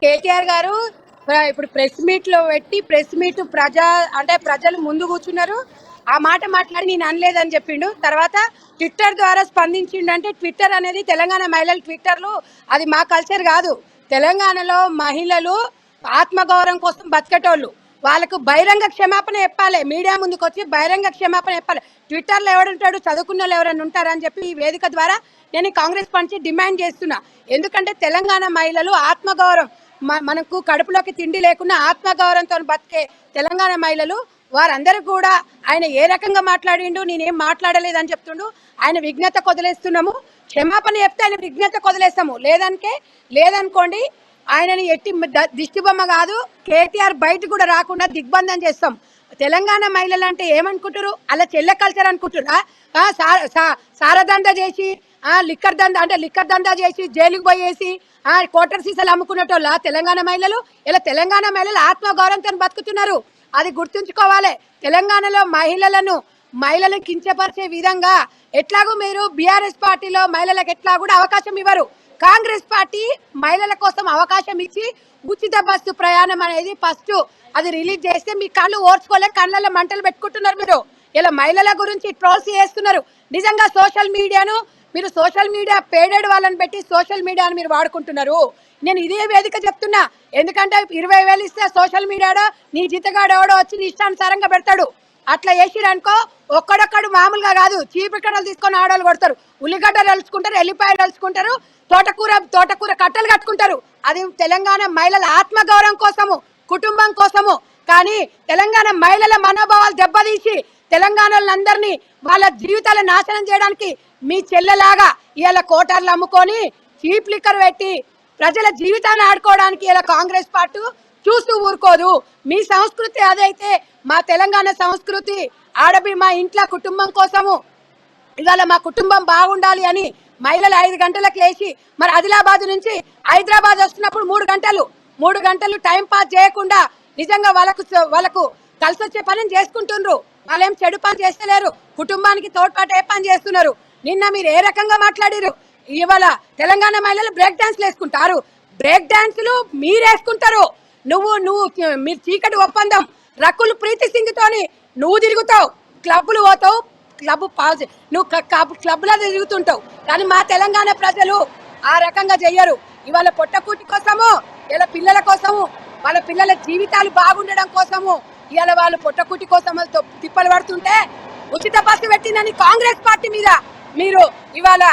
కేటీఆర్ గారు ఇప్పుడు press meet లో పెట్టి ప్రెస్ మీట్ ప్రజలు ముందు కూర్చున్నారు. ఆ మాట మాట్లాడి నేను అనలేదని చెప్పిండు. తర్వాత ట్విట్టర్ ద్వారా స్పందించిండు. అంటే ట్విట్టర్ అనేది తెలంగాణ మహిళల ట్విట్టర్లు అది మా కల్చర్ కాదు. తెలంగాణలో మహిళలు ఆత్మగౌరవం కోసం బతికేటోళ్ళు. వాళ్ళకు బహిరంగ క్షమాపణ చెప్పాలి. మీడియా ముందుకు వచ్చి బహిరంగ క్షమాపణ చెప్పాలి. ట్విట్టర్లో ఎవడుంటాడు, చదువుకున్న వాళ్ళు ఎవరైనా ఉంటారని చెప్పి ఈ వేదిక ద్వారా నేను కాంగ్రెస్ పార్టీ డిమాండ్ చేస్తున్నా. ఎందుకంటే తెలంగాణ మహిళలు ఆత్మగౌరవం, మనకు కడుపులోకి తిండి లేకుండా ఆత్మగౌరవంతో బతికే తెలంగాణ మహిళలు వారందరూ కూడా ఆయన ఏ రకంగా మాట్లాడిండు, నేనేం మాట్లాడలేదని చెప్తుండు. ఆయన విజ్ఞత కొదిలేస్తున్నాము. క్షమాపణ చెప్తే ఆయన విజ్ఞత కొదిలేస్తాము. లేదనుకోండి ఆయనని ఎట్టి దిష్టిబొమ్మ కాదు, కేటీఆర్ బయట కూడా రాకుండా దిగ్బంధం చేస్తాం. తెలంగాణ మహిళలు అంటే ఏమనుకుంటారు? అలా చెల్లె కల్చర్ అనుకుంటున్నా. సారదందా చేసి లిక్కర్ దందా చేసి జైలుకు పోయేసి కోటర్ సీసాలు అమ్ముకునేటోళ్ళ తెలంగాణ మహిళలు. ఇలా తెలంగాణ మహిళలు ఆత్మగౌరవంతో బతుకుతున్నారు. అది గుర్తుంచుకోవాలి. తెలంగాణలో మహిళలను కించపరిచే విధంగా ఎట్లాగూ మీరు బీఆర్ఎస్ పార్టీలో మహిళలకు ఎట్లా కూడా అవకాశం ఇవ్వరు. కాంగ్రెస్ పార్టీ మహిళల కోసం అవకాశం ఇచ్చి ఉచిత బస్సు ప్రయాణం అనేది ఫస్ట్ అది రిలీజ్ చేస్తే మీ కళ్ళు ఓర్చుకోలేక కళ్ళల్లో మంటలు పెట్టుకుంటున్నారు. మీరు ఇలా మహిళల గురించి ట్రోల్స్ చేస్తున్నారు. నిజంగా సోషల్ మీడియా పేడెడ్ వాళ్ళని పెట్టి సోషల్ మీడియాను మీరు వాడుకుంటున్నారు. నేను ఇదే వేదిక చెప్తున్నా. ఎందుకంటే 20,000 ఇస్తే సోషల్ మీడియాలో నీ జీతగాడెవడో వచ్చి నీ ఇష్టానుసారంగా పెడతాడు. అట్లా చేసిరనుకో ఒక్కడొక్కడు మామూలుగా కాదు, చీపికట్టలు తీసుకొని ఆడవాళ్ళు కొడతారు. ఉల్లిగడ్డలు అలుచుకుంటారు, ఎల్లిపాయలు అలుచుకుంటారు, తోటకూర కట్టలు కట్టుకుంటారు. అది తెలంగాణ మహిళల ఆత్మగౌరవం కోసము, కుటుంబం కోసము. కానీ తెలంగాణ మహిళల మనోభావాలు దెబ్బతీసి తెలంగాణలందరినీ వాళ్ళ జీవితాలను నాశనం చేయడానికి మీ చెల్లెలాగా ఇలా కోటర్లు అమ్ముకొని చీప్ లిక్కర్ పెట్టి ప్రజల జీవితాన్ని ఆడుకోవడానికి ఇలా కాంగ్రెస్ పార్టీ చూస్తూ ఊరుకోదు. మీ సంస్కృతి అదైతే మా తెలంగాణ సంస్కృతి మా ఇంట్లో కుటుంబం కోసము ఇవాళ మా కుటుంబం బాగుండాలి అని మహిళలు 5 గంటలకు లేచి మరి ఆదిలాబాద్ నుంచి హైదరాబాద్ వస్తున్నప్పుడు 3 గంటలు టైం పాస్ చేయకుండా నిజంగా వాళ్ళకు కలిసి వచ్చే పని చేసుకుంటున్నారు. వాళ్ళేం చెడు పని చేస్తలేరు. కుటుంబానికి తోడ్పాటు ఏ పని చేస్తున్నారు. నిన్న మీరు ఏ రకంగా మాట్లాడారు? ఇవాళ తెలంగాణ మహిళలు బ్రేక్ డాన్స్లు వేసుకుంటారు. బ్రేక్ డాన్సులు మీరు వేసుకుంటారు. మీరు చీకటి ఒప్పందం రకుల్ ప్రీతి సింగ్ తోని నువ్వు తిరుగుతావు, క్లబ్లు పోతావు, నువ్వు క్లబ్లో తిరుగుతుంటావు. కానీ మా తెలంగాణ ప్రజలు ఆ రకంగా చెయ్యరు. ఇవాళ పొట్టకూటి కోసము, ఇలా పిల్లల కోసము, వాళ్ళ పిల్లల జీవితాలు బాగుండడం కోసము ఇవాళ వాళ్ళు పొట్టకూటి కోసం తిప్పలు పడుతుంటే ఉచిత బస్సు పెట్టిందని కాంగ్రెస్ పార్టీ మీద మీరు ఇవాళ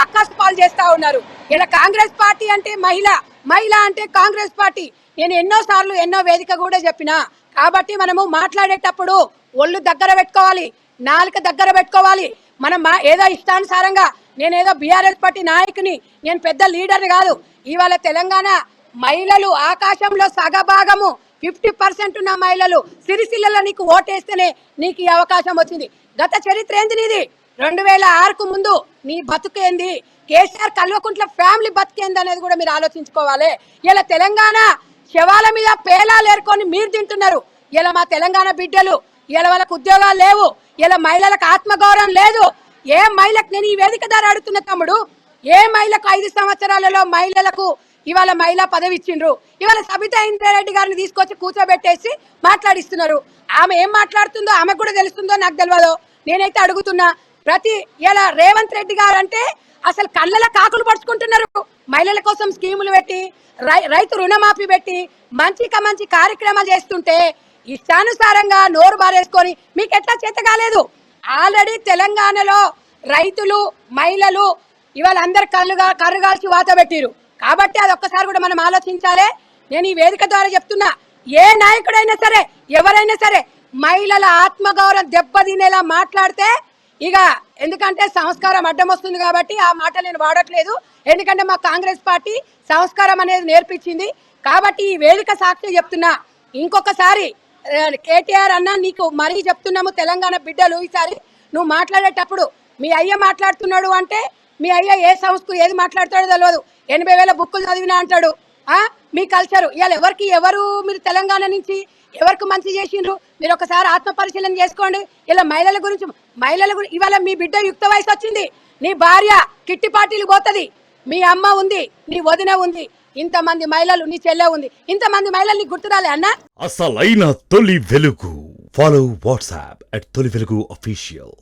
అక్కసు పాలు చేస్తా ఉన్నారు. ఇలా కాంగ్రెస్ పార్టీ అంటే మహిళ అంటే కాంగ్రెస్ పార్టీ. నేను ఎన్నో వేదిక కూడా చెప్పినా. కాబట్టి మనము మాట్లాడేటప్పుడు ఒళ్ళు దగ్గర పెట్టుకోవాలి, నాలుక దగ్గర పెట్టుకోవాలి. మనం ఏదో ఇష్టానుసారంగా నేనేదో బీఆర్ఎస్ పార్టీ నాయకుని, నేను పెద్ద లీడర్ని కాదు. ఇవాళ తెలంగాణ మహిళలు ఆకాశంలో సగభాగము 50% ఉన్న మహిళలు సిరిసిల్లలో నీకు ఓటేస్తేనే నీకు ఈ అవకాశం వచ్చింది. గత చరిత్ర ఏంది నీది? 2006కు ముందు నీ బతుకేంది? కేసీఆర్ కల్వకుంట్ల ఫ్యామిలీ బతుకేంది అనేది కూడా మీరు ఆలోచించుకోవాలి. ఇలా తెలంగాణ శవాల మీద పేలాలు ఏరుకొని మీరు తింటున్నారు. ఇలా మా తెలంగాణ బిడ్డలు ఇలా వాళ్ళకు ఉద్యోగాలు లేవు. ఇలా మహిళలకు ఆత్మగౌరవం లేదు. ఏ మహిళకు నేను ఈ వేదిక ద్వారా అడుగుతున్న తమ్ముడు, ఏ మహిళకు 5 సంవత్సరాలలో మహిళలకు ఇవాళ మహిళా పదవి ఇచ్చిండ్రు? ఇవాళ సబితా ఇంద్రారెడ్డి గారిని తీసుకొచ్చి కూర్చోబెట్టేసి మాట్లాడిస్తున్నారు. ఆమె ఏం మాట్లాడుతుందో ఆమెకు కూడా తెలుస్తుందో నాకు తెలియదు. నేనైతే అడుగుతున్నా, ఇలా రేవంత్ రెడ్డి గారు అంటే అసలు కళ్ళల కాకులు పడుచుకుంటున్నారు. మహిళల కోసం స్కీములు పెట్టి, రైతు రుణమాఫీ పెట్టి మంచి కార్యక్రమాలు చేస్తుంటే ఇష్టానుసారంగా నోరు బారేసుకొని మీకు ఎట్లా చేత కాలేదు? ఆల్రెడీ తెలంగాణలో రైతులు మహిళలు ఇవాళ అందరు కర్రు కాల్చి వాత పెట్టిరు. కాబట్టి అది ఒక్కసారి కూడా మనం ఆలోచించాలి. నేను ఈ వేదిక ద్వారా చెప్తున్నా, ఏ నాయకుడైనా సరే ఎవరైనా సరే మహిళల ఆత్మగౌరవం దెబ్బతినేలా మాట్లాడితే ఎందుకంటే సంస్కారం అడ్డం వస్తుంది కాబట్టి ఆ మాట నేను వాడట్లేదు. ఎందుకంటే మా కాంగ్రెస్ పార్టీ సంస్కారం అనేది నేర్పించింది. కాబట్టి ఈ వేదిక సాక్షి చెప్తున్నా, ఇంకొకసారి కేటీఆర్ అన్న నీకు మరీ చెప్తున్నాము, తెలంగాణ బిడ్డలు ఈసారి నువ్వు మాట్లాడేటప్పుడు మీ అయ్య మాట్లాడుతున్నాడు అంటే మీ అయ్య ఏ సంస్కృతి ఏది మాట్లాడతాడో తెలియదు. 80,000 బుక్కులు చదివినా అంటాడు. మీ కల్చరు ఇవాళ ఎవరు మీరు తెలంగాణ నుంచి ఎవరికి మంచి చేసిండ్రు? మీరు ఒకసారి ఆత్మ పరిశీలన చేసుకోండి. ఇలా మహిళల గురించి ఇవాళ మీ బిడ్డ యుక్త వయసు వచ్చింది. నీ భార్య కిట్టి పార్టీలు పోతుంది, మీ అమ్మ ఉంది, నీ వదిన ఉంది. ఇంతమంది మహిళలు, నీ చెల్లె ఉంది, ఇంతమంది మహిళలు నీకు గుర్తురాలే అన్న? అసలైన తొలి వెలుగు. ఫాలో వాట్సాప్ @తొలి వెలుగు official.